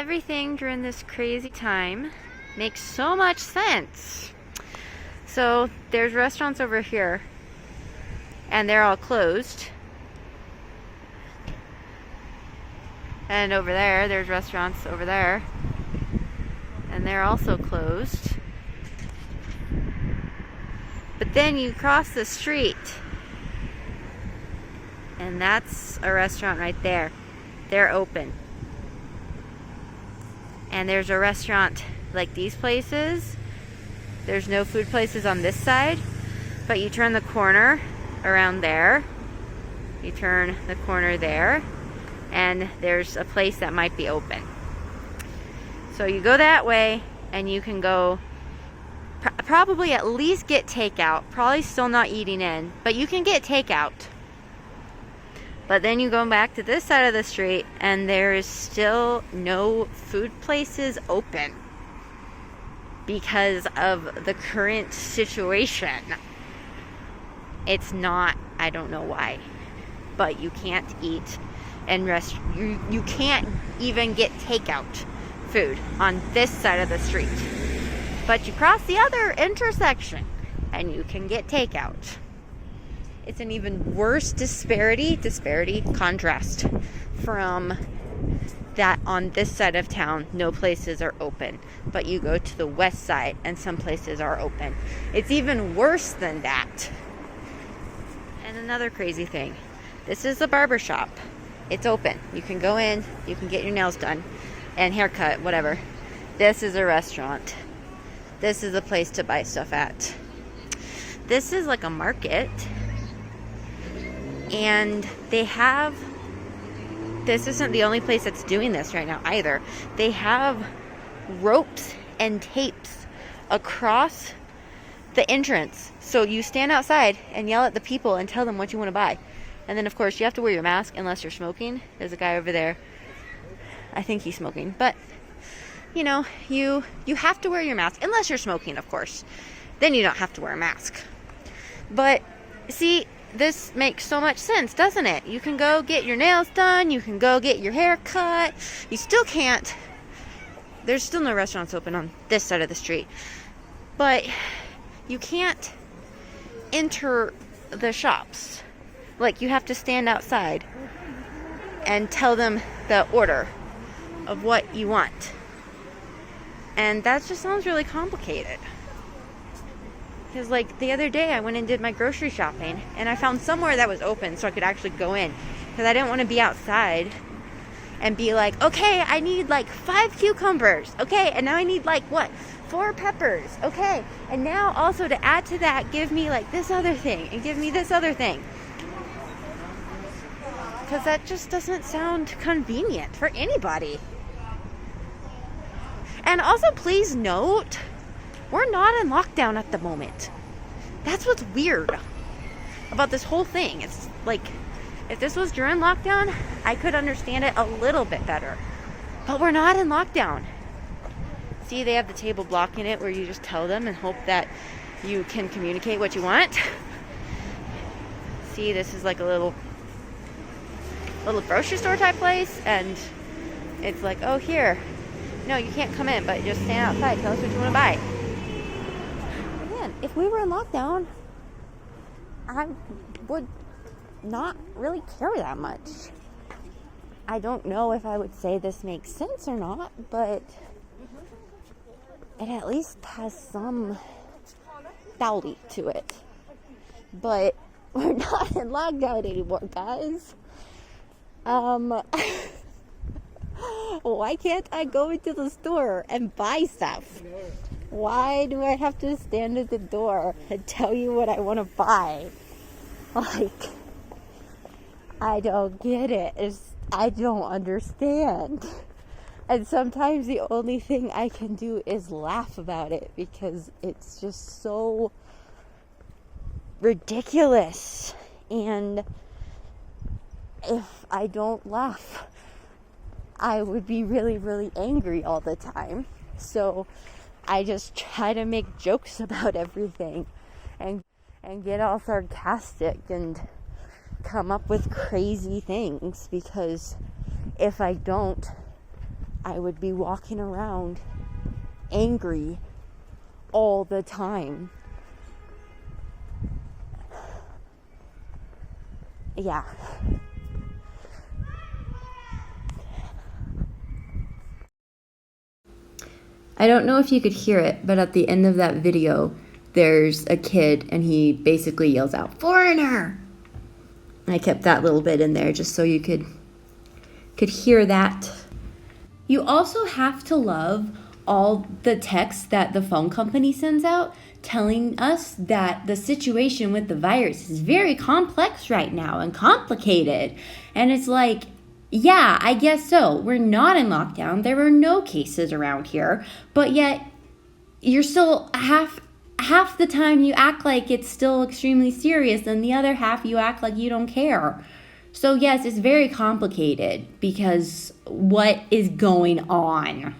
everything during this crazy time makes so much sense. So there's restaurants over here and they're all closed. And over there, there's restaurants over there and they're also closed. But then you cross the street and that's a restaurant right there. They're open. And there's a restaurant like these places. There's no food places on this side, but you turn the corner around there. You turn the corner there, and there's a place that might be open. So you go that way, and you can go probably at least get takeout. Probably still not eating in, but you can get takeout. But then you go back to this side of the street and there is still no food places open because of the current situation. It's not, I don't know why, but you can't eat and you can't even get takeout food on this side of the street. But you cross the other intersection and you can get takeout. It's an even worse contrast from that on this side of town, no places are open. But you go to the west side and some places are open. It's even worse than that. And another crazy thing. This is a barber shop. It's open. You can go in, you can get your nails done and haircut, whatever. This is a restaurant. This is a place to buy stuff at. This is like a market. And they have, this isn't the only place that's doing this right now either. They have ropes and tapes across the entrance. So you stand outside and yell at the people and tell them what you want to buy. And then of course you have to wear your mask unless you're smoking. There's a guy over there. I think he's smoking. But, you know, you have to wear your mask unless you're smoking, of course. Then you don't have to wear a mask. But, see, this makes so much sense, doesn't it? You can go get your nails done. You can go get your hair cut. You still can't. There's still no restaurants open on this side of the street. But you can't enter the shops. Like, you have to stand outside and tell them the order of what you want. And that just sounds really complicated. Because, like, the other day I went and did my grocery shopping and I found somewhere that was open so I could actually go in. Because I didn't want to be outside and be like, okay, I need like 5 cucumbers. Okay, and now I need like, what, 4 peppers. Okay, and now also to add to that, give me like this other thing and give me this other thing. Because that just doesn't sound convenient for anybody. And also, please note, we're not in lockdown at the moment. That's what's weird about this whole thing. It's like, if this was during lockdown, I could understand it a little bit better. But we're not in lockdown. See, they have the table blocking it where you just tell them and hope that you can communicate what you want. See, this is like a little grocery store type place, and it's like, oh, here. No, you can't come in, but just stand outside. Tell us what you want to buy. Man, if we were in lockdown, I would not really care that much. I don't know if I would say this makes sense or not, but it at least has some quality to it. But we're not in lockdown anymore, guys. Why can't I go into the store and buy stuff? Why do I have to stand at the door and tell you what I want to buy? Like, I don't get it. I don't understand. And sometimes the only thing I can do is laugh about it because it's just so ridiculous. And if I don't laugh, I would be really, really angry all the time. So I just try to make jokes about everything and get all sarcastic and come up with crazy things, because if I don't, I would be walking around angry all the time. Yeah. I don't know if you could hear it, but at the end of that video, there's a kid and he basically yells out, "Foreigner!" I kept that little bit in there just so you could hear that. You also have to love all the texts that the phone company sends out telling us that the situation with the virus is very complex right now and complicated. And it's like, yeah, I guess so. We're not in lockdown. There are no cases around here, but yet you're still half the time you act like it's still extremely serious, and the other half you act like you don't care. So yes, it's very complicated because what is going on?